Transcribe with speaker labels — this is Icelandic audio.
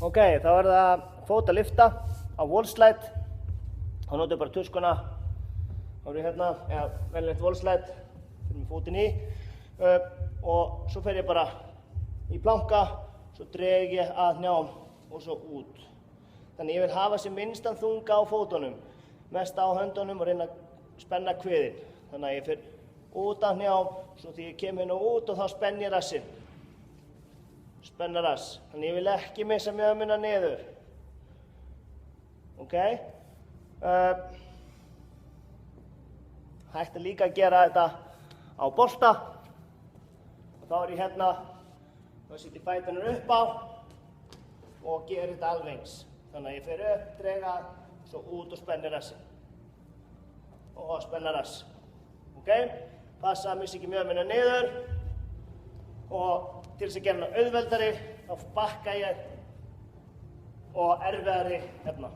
Speaker 1: Ok, þá það fótalyfta á wall slide. Þá notum bara tuskuna. Þá ég hérna, eða venjulegt wall slide. Fyrir með fótinn í. Og svo fer ég bara í planka. Svo dreg ég að hnjám og svo út. Þannig ég vil hafa sem minnstan þunga á fótunum. Mest á höndunum og reyna að spenna kviðinn. Þannig að ég fer út af hnjám. Svo því ég kem hérna út og þá spenn ég rassinn. Spenna rass. Þannig ég vil ekki missa mjöðmina niður. Ok? Hægt er líka að gera þetta á bolta. Og þá ég hérna, þá set ég fæturnar upp á og gerir þetta alveg eins. Þannig að ég fer upp, drega, svo út og spenni rassinn. Og spenna rass. Ok? Passa að missa ekki mjöðmina niður. Og til þess að gera hana auðveldari, þá bakka ég og erfiðari hérna.